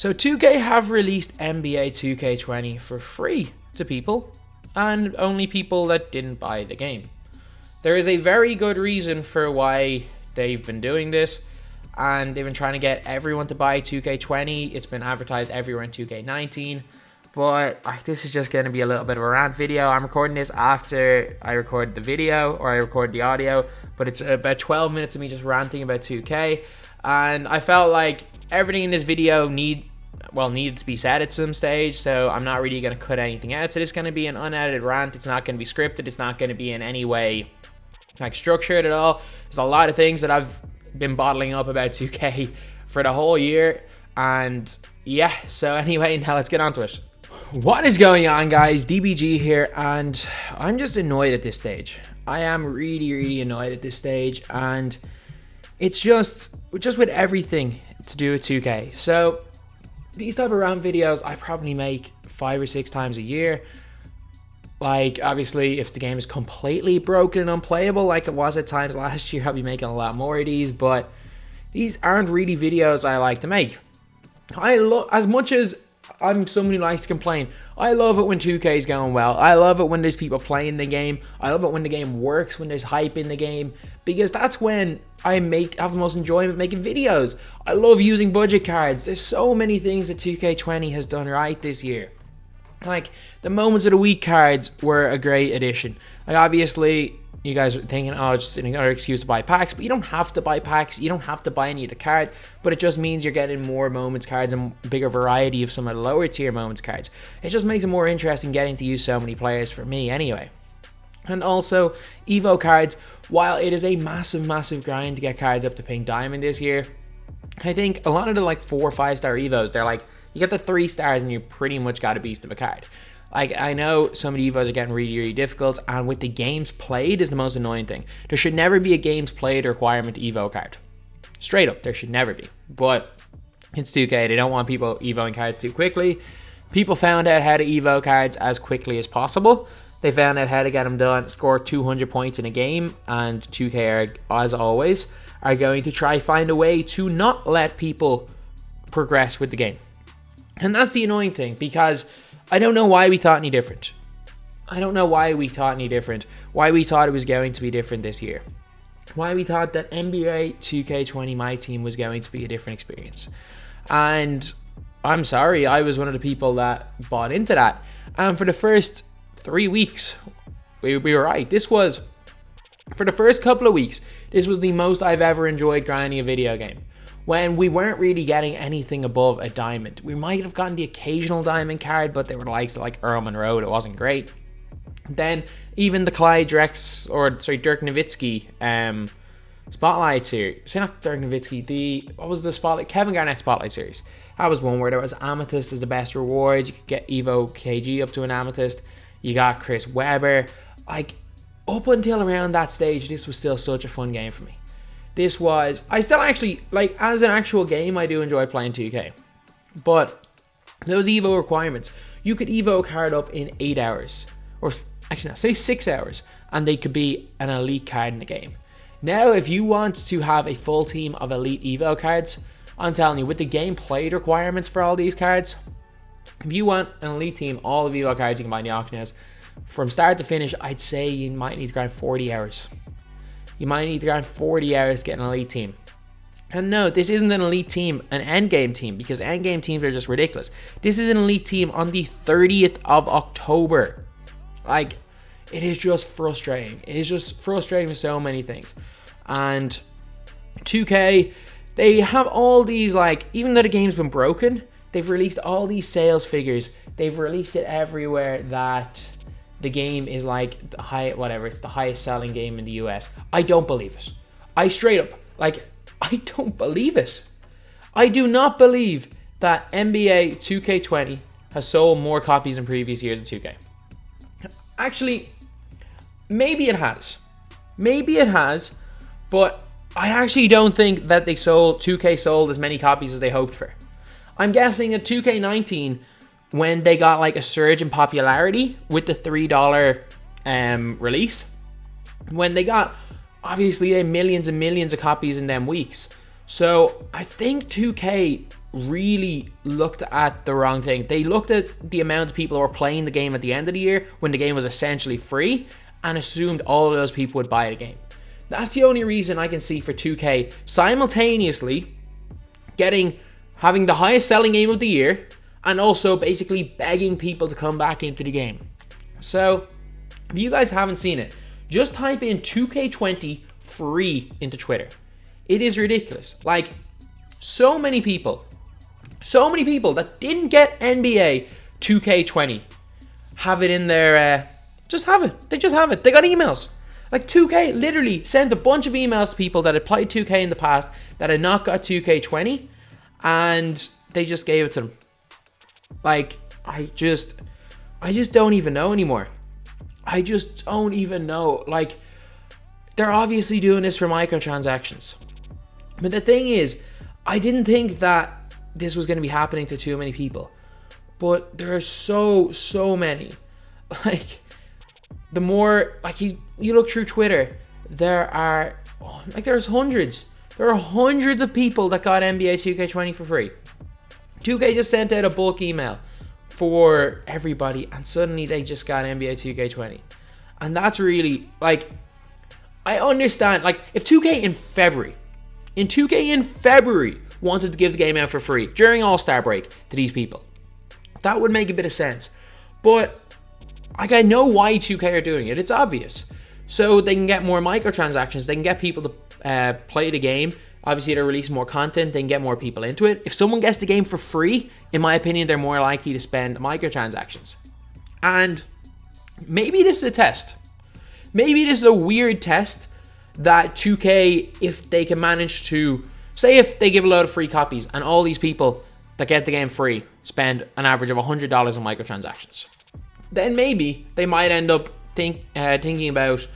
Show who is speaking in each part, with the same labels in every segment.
Speaker 1: So 2K have released NBA 2K20 for free to people, and only people that didn't buy the game. There is a very good reason for why they've been doing this, and they've been trying to get everyone to buy 2K20. It's been advertised everywhere in 2K19, but this is just going to be a little bit of a rant video. I'm recording this after I recorded the video, or I recorded the audio, but it's about 12 minutes of me just ranting about 2K, and I felt like everything in this video needed to be said at some stage, so I'm not really going to cut anything out. So it's going to be an unedited rant. It's not going to be scripted. It's not going to be in any way structured at all. There's a lot of things that I've been bottling up about 2K for the whole year, and yeah, so anyway, now let's get on to it. What is going on, guys? DBG here, and I'm just annoyed at this stage. I am really annoyed at this stage, and it's just with everything to do with 2K. So these type of rant videos I probably make 5 or 6 times a year. Like, obviously, if the game is completely broken and unplayable like it was at times last year, I'll be making a lot more of these, but these aren't really videos I like to make. As much as I'm someone who likes to complain, I love it when 2K is going well. I love it when there's people playing the game. I love it when the game works, when there's hype in the game, because that's when I have the most enjoyment making videos. I love using budget cards. There's so many things that 2K20 has done right this year. Like, the Moments of the Week cards were a great addition. Like, obviously, you guys are thinking, oh, it's just another excuse to buy packs, but you don't have to buy packs. You don't have to buy any of the cards, but it just means you're getting more Moments cards and bigger variety of some of the lower tier Moments cards. It just makes it more interesting getting to use so many players for me anyway. And also, Evo cards, while it is a massive grind to get cards up to Pink Diamond this year, I think a lot of the 4 or 5 star Evos, they're like, you get the 3 stars and you pretty much got a beast of a card. Like, I know some of the Evos are getting really difficult, and with the games played is the most annoying thing. There should never be a games played requirement Evo card. Straight up, there should never be. But it's 2K, they don't want people Evoing cards too quickly. People found out how to Evo cards as quickly as possible. They found out how to get them done, score 200 points in a game, and 2K, as always, are going to try find a way to not let people progress with the game. And that's the annoying thing, because I don't know why we thought any different. Why we thought it was going to be different this year. Why we thought that NBA 2K20 My Team was going to be a different experience. And I'm sorry, I was one of the people that bought into that. And for the first 3 weeks, we were right. For the first couple of weeks, this was the most I've ever enjoyed grinding a video game. When we weren't really getting anything above a diamond. We might have gotten the occasional diamond card, but they were the likes of Earl Monroe. It wasn't great. Then even the Dirk Nowitzki Spotlight series. Say not Dirk Nowitzki. What was the Spotlight? Kevin Garnett Spotlight series. That was one where there was Amethyst as the best rewards. You could get Evo KG up to an Amethyst. You got Chris Webber. Up until around that stage, this was still such a fun game for me. I still actually, as an actual game, I do enjoy playing 2K. But those Evo requirements, you could Evo a card up in 8 hours. Or, actually, no, say 6 hours. And they could be an elite card in the game. Now, if you want to have a full team of elite Evo cards, I'm telling you, with the game played requirements for all these cards, if you want an elite team, all of Evo cards you can buy in the auction house, from start to finish, I'd say you might need to grind 40 hours. You might need to grind 40 hours to get an elite team. And no, this isn't an elite team, an endgame team, because endgame teams are just ridiculous. This is an elite team on the 30th of October. It is just frustrating. It is just frustrating for so many things. And 2K, they have all these, even though the game's been broken, they've released all these sales figures. They've released it everywhere that the game is it's the highest selling game in the US. I don't believe it. I don't believe it. I do not believe that NBA 2K20 has sold more copies in previous years of 2K. Actually, maybe it has. But I actually don't think that 2K sold as many copies as they hoped for. I'm guessing at 2K19, when they got a surge in popularity with the $3 release, when they got obviously millions and millions of copies in them weeks. So I think 2K really looked at the wrong thing. They looked at the amount of people who were playing the game at the end of the year when the game was essentially free and assumed all of those people would buy the game. That's the only reason I can see for 2K simultaneously having the highest selling game of the year and also basically begging people to come back into the game. So, if you guys haven't seen it, just type in 2K20 free into Twitter. It is ridiculous. Like, so many people that didn't get NBA 2K20 have it in their, just have it. They just have it. They got emails. Like 2K literally sent a bunch of emails to people that had played 2K in the past that had not got 2K20 and they just gave it to them. Like, I just don't even know anymore. I just don't even know. Like, they're obviously doing this for microtransactions. But the thing is, I didn't think that this was going to be happening to too many people. But there are so many. Like, the more, like, you look through Twitter, there's hundreds. There are hundreds of people that got NBA 2K20 for free. 2K just sent out a bulk email for everybody, and suddenly they just got NBA 2K20. And that's really, like, I understand, like, if 2K in February wanted to give the game out for free during All-Star break to these people, that would make a bit of sense. But, like, I know why 2K are doing it. It's obvious. So they can get more microtransactions. They can get people to play the game. Obviously, they're releasing more content. They can get more people into it. If someone gets the game for free, in my opinion, they're more likely to spend microtransactions. And maybe this is a test. Maybe this is a weird test that 2K, if they can manage to, say if they give a load of free copies and all these people that get the game free spend an average of $100 on microtransactions, then maybe they might end up thinking about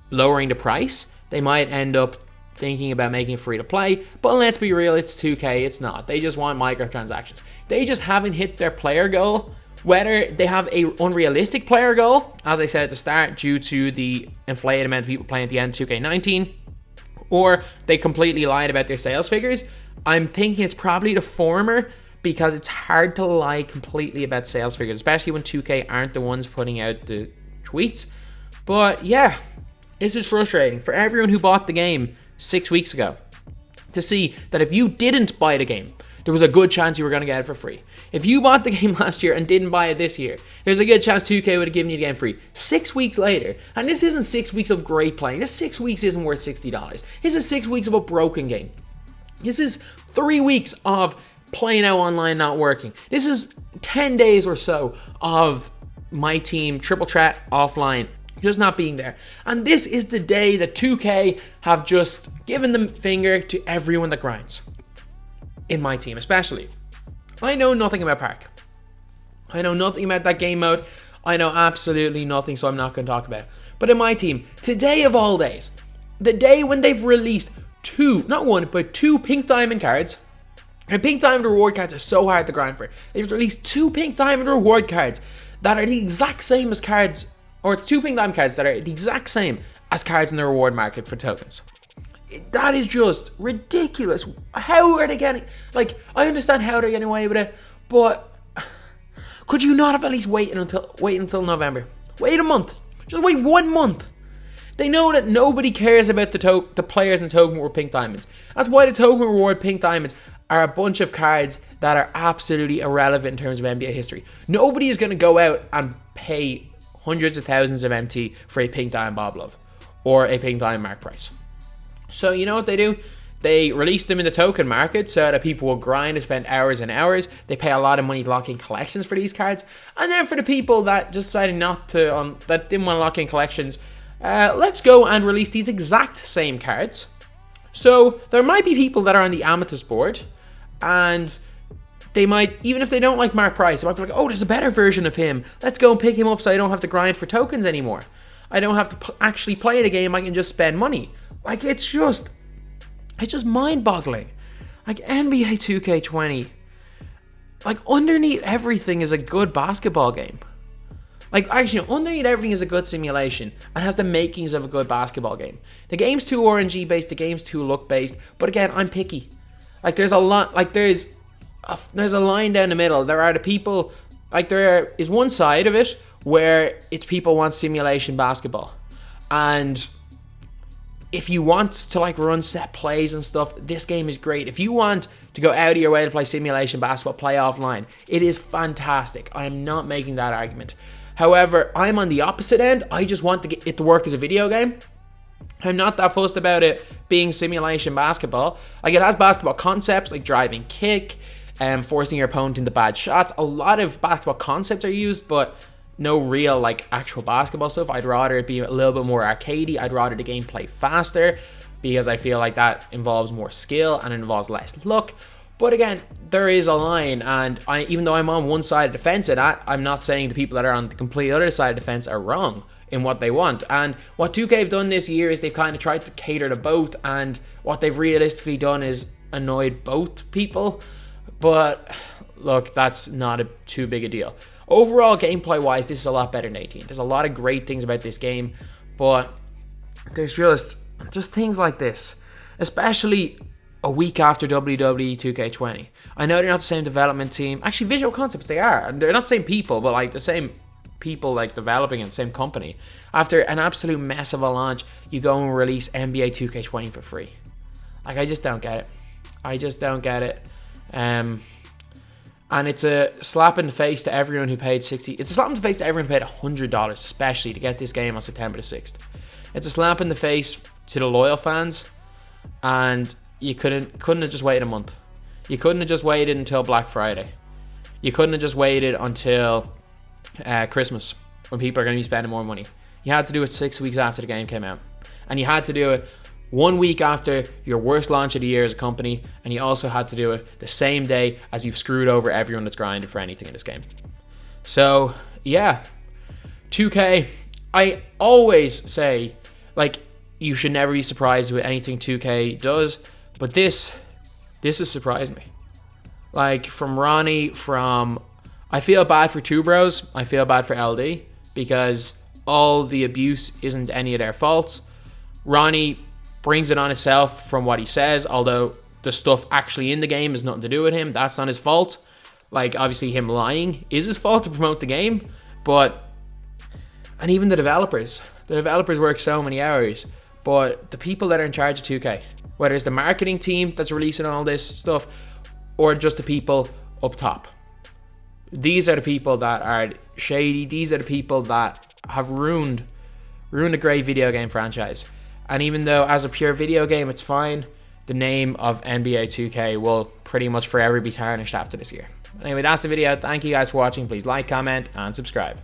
Speaker 1: lowering the price. They might end up thinking about making it free to play. But let's be real, it's 2K, it's not. They just want microtransactions. They just haven't hit their player goal. Whether they have a unrealistic player goal, as I said at the start, due to the inflated amount of people playing at the end of 2K19, or they completely lied about their sales figures, I'm thinking it's probably the former, because it's hard to lie completely about sales figures, especially when 2K aren't the ones putting out the tweets. But yeah, this is frustrating for everyone who bought the game 6 weeks ago to see that if you didn't buy the game, there was a good chance you were going to get it for free. If you bought the game last year and didn't buy it this year, there's a good chance 2K would have given you the game free. 6 weeks later, and this isn't 6 weeks of great playing. This 6 weeks isn't worth $60. This is 6 weeks of a broken game. This is 3 weeks of playing out online not working. This is 10 days or so of my team triple threat offline just not being there. And this is the day that 2K have just given the finger to everyone that grinds. In my team especially. I know nothing about Park. I know nothing about that game mode. I know absolutely nothing, so I'm not going to talk about it. But in my team, today of all days, the day when they've released not one, but two Pink Diamond cards. And Pink Diamond reward cards are so hard to grind for. They've released two Pink Diamond reward cards that are the exact same as cards, or two Pink Diamond cards that are the exact same as cards in the reward market for tokens. That is just ridiculous. How are they getting, like, I understand how they're getting away with it, but could you not have at least waited until November? Wait a month. Just wait 1 month. They know that nobody cares about the players in the token reward Pink Diamonds. That's why the token reward Pink Diamonds are a bunch of cards that are absolutely irrelevant in terms of NBA history. Nobody is going to go out and pay hundreds of thousands of MT for a Pink Diamond Bob Love or a Pink Diamond Mark Price. So you know what they do? They release them in the token market so that people will grind and spend hours and hours. They pay a lot of money to lock in collections for these cards. And then for the people that just decided not to, that didn't want to lock in collections, let's go and release these exact same cards. So there might be people that are on the Amethyst board, and they might, even if they don't like Mark Price, they might be like, oh, there's a better version of him. Let's go and pick him up so I don't have to grind for tokens anymore. I don't have to actually play the game. I can just spend money. Like, it's just mind-boggling. Like, NBA 2K20, like, underneath everything is a good basketball game. Like, actually, underneath everything is a good simulation and has the makings of a good basketball game. The game's too RNG-based, the game's too luck-based, but again, I'm picky. Like, there's a lot, like, there's there's a line down the middle. There are the people, like there is one side of it where it's people want simulation basketball. And if you want to like run set plays and stuff, this game is great. If you want to go out of your way to play simulation basketball, play offline, it is fantastic. I am not making that argument. However, I'm on the opposite end. I just want to get it to work as a video game. I'm not that fussed about it being simulation basketball. Like, it has basketball concepts like driving kick and forcing your opponent into bad shots. A lot of basketball concepts are used, but no real like actual basketball stuff. I'd rather it be a little bit more arcadey. I'd rather the game play faster because I feel like that involves more skill and it involves less luck. But again, there is a line, and even though I'm on one side of the fence at that, I'm not saying the people that are on the complete other side of the fence are wrong in what they want. And what 2K have done this year is they've kind of tried to cater to both, and what they've realistically done is annoyed both people. But look, that's not too big a deal. Overall, gameplay-wise, this is a lot better than 18. There's a lot of great things about this game, but there's just things like this, especially a week after WWE 2K20. I know they're not the same development team. Actually, Visual Concepts, they are. They're not the same people, but like the same people like developing in the same company. After an absolute mess of a launch, you go and release NBA 2K20 for free. Like, I just don't get it. I just don't get it. And it's a slap in the face to everyone who paid $60. It's a slap in the face to everyone who paid $100, especially to get this game on September the 6th. It's a slap in the face to the loyal fans, and you couldn't have just waited a month. You couldn't have just waited until Black Friday. You couldn't have just waited until Christmas, when people are going to be spending more money. You had to do it 6 weeks after the game came out, and you had to do it 1 week after your worst launch of the year as a company, and you also had to do it the same day as you've screwed over everyone that's grinded for anything in this game. So yeah, 2K, I always say, like, you should never be surprised with anything 2K does, but this has surprised me. Like, from Ronnie, I feel bad for Two Bros, I feel bad for LD, because all the abuse isn't any of their faults. Ronnie brings it on himself from what he says, although the stuff actually in the game has nothing to do with him. That's not his fault. Like, obviously him lying is his fault to promote the game, and even the developers work so many hours, but the people that are in charge of 2K, whether it's the marketing team that's releasing all this stuff, or just the people up top, these are the people that are shady. These are the people that have ruined a great video game franchise. And even though as a pure video game it's fine, the name of NBA 2K will pretty much forever be tarnished after this year. Anyway, that's the video. Thank you guys for watching. Please like, comment, and subscribe.